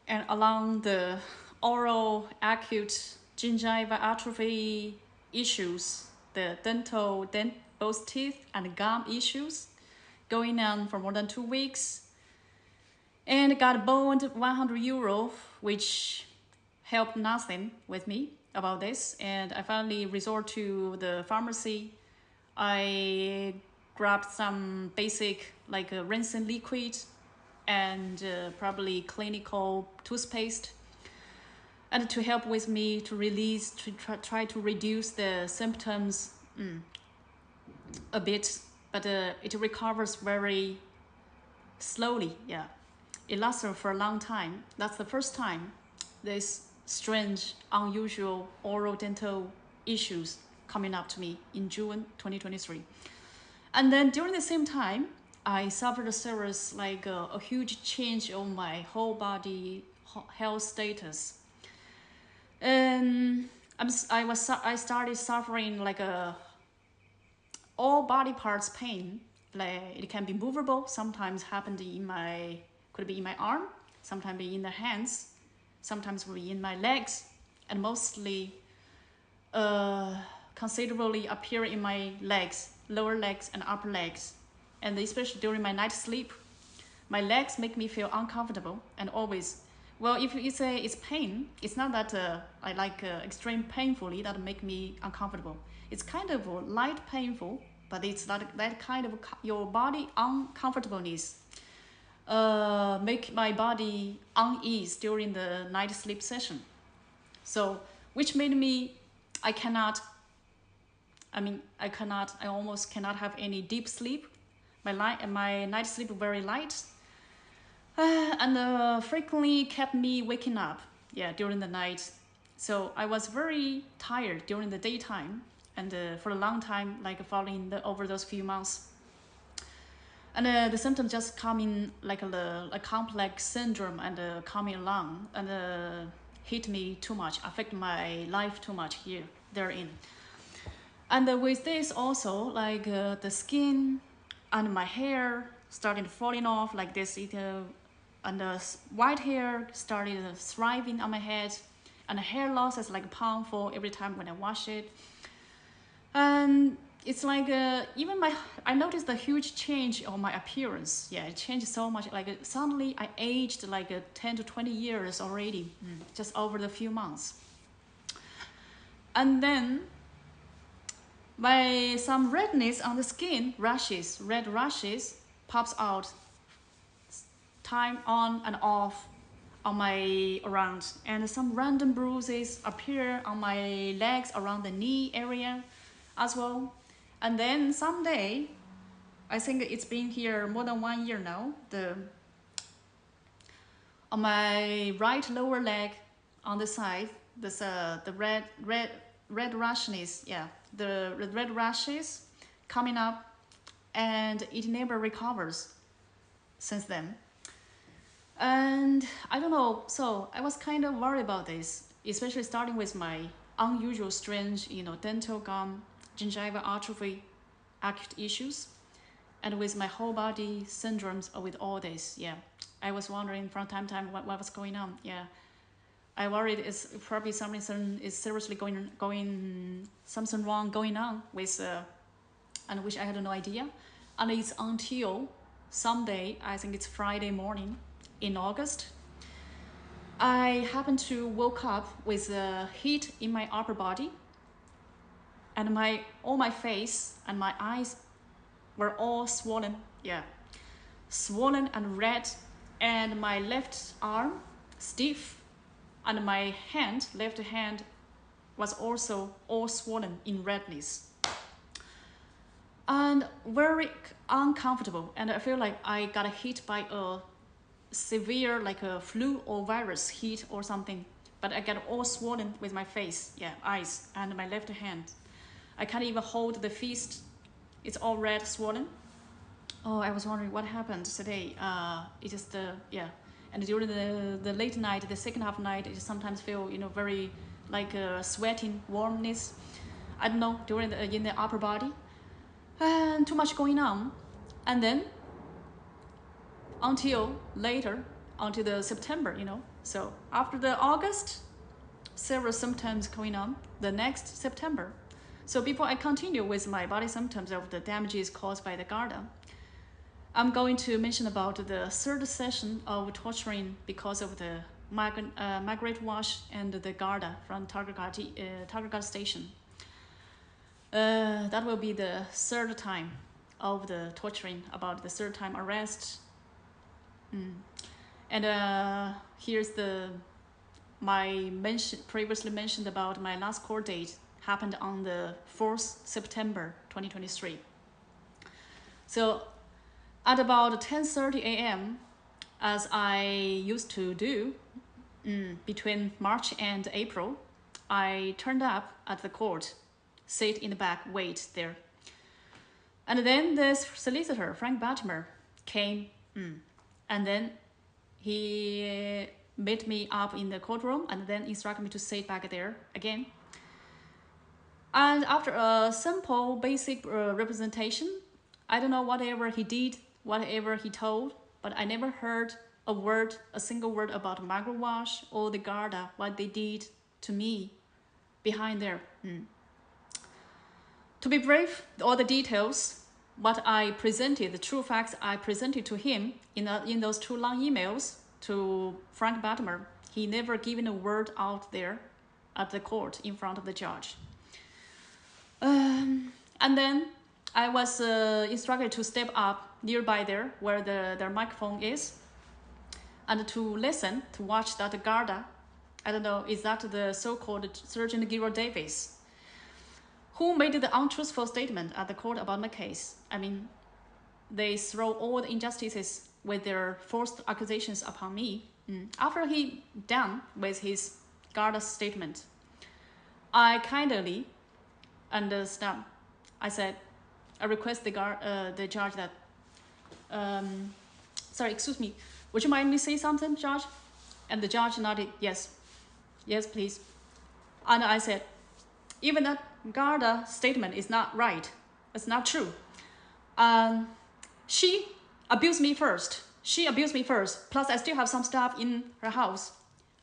And along the oral acute gingival atrophy issues, the both teeth and gum issues going on for more than 2 weeks, and got boned €100, which helped nothing with me about this. And I finally resort to the pharmacy. I grabbed some basic like a rinsing liquid and probably clinical toothpaste, and to help with me to release, to try to reduce the symptoms a bit, but it recovers very slowly. Yeah, it lasted for a long time. That's the first time this strange, unusual oral dental issues coming up to me in June 2023. And then during the same time, I suffered a serious, like a huge change on my whole body health status. And I started suffering like a all body parts pain. Like it can be movable. Sometimes happened in my, could be in my arm, sometimes be in the hands, sometimes will be in my legs, and mostly considerably appear in my legs, lower legs and upper legs. And especially during my night sleep, my legs make me feel uncomfortable and always, well, if you say it's pain, it's not that I like extreme painfully that make me uncomfortable. It's kind of light painful, but it's that kind of your body uncomfortableness make my body unease during the night sleep session. So, which made me, I almost cannot have any deep sleep. My night sleep very light, and frequently kept me waking up, yeah, during the night. So I was very tired during the daytime, and for a long time, like following over those few months. And the symptoms just coming like a complex syndrome and coming along and hit me too much, affect my life too much here, therein. And with this also, like the skin and my hair started falling off like this, and the white hair started thriving on my head, and the hair loss is like painful every time when I wash it. And it's like I noticed a huge change on my appearance. Yeah, it changed so much. Like suddenly I aged like 10 to 20 years already, just over the few months. And then by some redness on the skin, red rashes pops out time on and off on my around, and some random bruises appear on my legs around the knee area as well. And then someday, I think it's been here more than 1 year now, on my right lower leg on the side, there's the red rashes, yeah, the red rashes coming up, and it never recovers since then. And I don't know, so I was kind of worried about this, especially starting with my unusual, strange, dental gum, gingival atrophy, acute issues, and with my whole body syndromes with all this. Yeah, I was wondering from time to time what was going on. Yeah, I worried it's probably something is seriously going something wrong going on with, and which I had no idea. And it's until someday, I think it's Friday morning in August, I happened to woke up with heat in my upper body, and all my face and my eyes were all swollen. Yeah, swollen and red, and my left arm stiff, and my left hand was also all swollen in redness, and very uncomfortable. And I feel like I got hit by a severe, like a flu or virus heat or something. But I get all swollen with my face, yeah, eyes, and my left hand. I can't even hold the fist. It's all red, swollen. Oh, I was wondering what happened today. It just yeah. And during the late night, the second half night, it sometimes feel very like sweating, warmness. I don't know, during in the upper body, and too much going on. And then until later, until the September, So after the August, several symptoms going on. The next September. So before I continue with my body symptoms of the damages caused by the Garda, I'm going to mention about the third session of torturing because of the Margaret Walsh and the Garda from Target Station. That will be the third time of the torturing, about the third time arrest. And here's my previously mentioned about my last court date happened on the 4th September 2023. So at about 10:30 a.m., as I used to do between March and April, I turned up at the court, sit in the back, wait there. And then this solicitor, Frank Battimer, came, and then he met me up in the courtroom and then instructed me to sit back there again. And after a simple, basic representation, I don't know whatever he did, whatever he told, but I never heard a single word about Margaret Walsh or the Garda, what they did to me behind there. To be brief, all the details, what I presented, the true facts I presented to him in those 2 long emails to Frank Battimer, he never given a word out there at the court in front of the judge. And then I was instructed to step up nearby there where their microphone is and to listen, to watch that Garda. I don't know, is that the so-called Sergeant Gilroy Davis, who made the untruthful statement at the court about my case. I mean, they throw all the injustices with their forced accusations upon me. After he done with his Garda statement, I kindly understand. I said, I request the judge that, sorry, excuse me, would you mind me say something, Judge? And the judge nodded, yes, please. And I said, even that Garda statement is not right. It's not true. She abused me first. Plus, I still have some stuff in her house.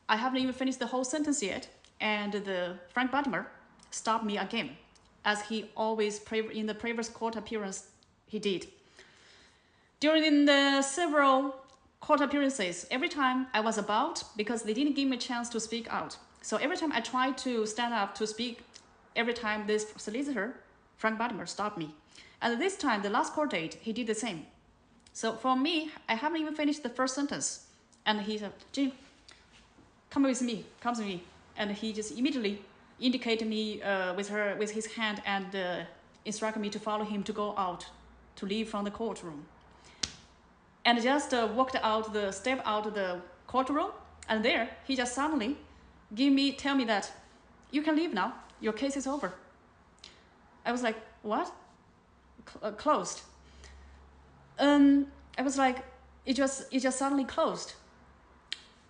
I haven't even finished the whole sentence yet. And the Frank Battimer stopped me again, as he always in the previous court appearance he did. During the several court appearances, every time I was about, because they didn't give me a chance to speak out. So every time I tried to stand up to speak, every time this solicitor, Frank Battimer, stopped me. And this time, the last court date, he did the same. So for me, I haven't even finished the first sentence. And he said, Jim, come with me. And he just immediately indicated me with his hand and instructed me to follow him to go out, to leave from the courtroom. And just step out of the courtroom, and there, he just suddenly tell me that, you can leave now, your case is over. I was like, what? Closed. I was like, it just suddenly closed.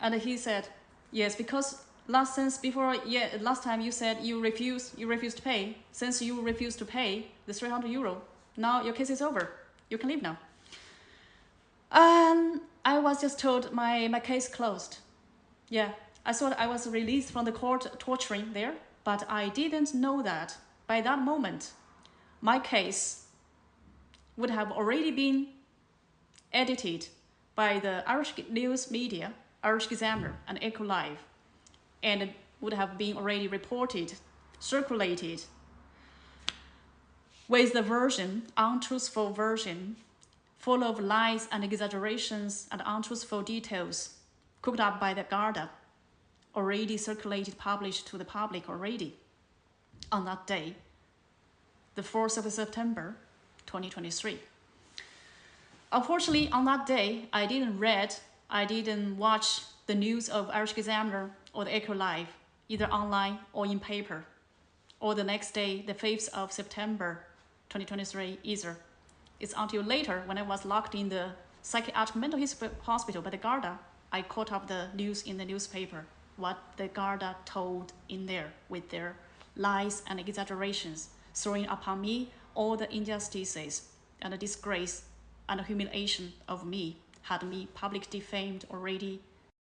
And he said, yes, because last time you said you refused to pay. Since you refused to pay the 300 euro, now your case is over. You can leave now. I was just told my case closed. Yeah, I thought I was released from the court torturing there, but I didn't know that by that moment, my case would have already been edited by the Irish news media, Irish Examiner and Echo Live, and it would have been already reported, circulated with the untruthful version, full of lies and exaggerations and untruthful details, cooked up by the Garda, already circulated, published to the public already on that day, the 4th of September, 2023. Unfortunately, on that day, I didn't watch the news of Irish Examiner or the Echo Live, either online or in paper, or the next day, the 5th of September, 2023, either. It's until later, when I was locked in the psychiatric mental hospital by the Garda, I caught up the news in the newspaper, what the Garda told in there with their lies and exaggerations, throwing upon me all the injustices and the disgrace and the humiliation of me had me public defamed already.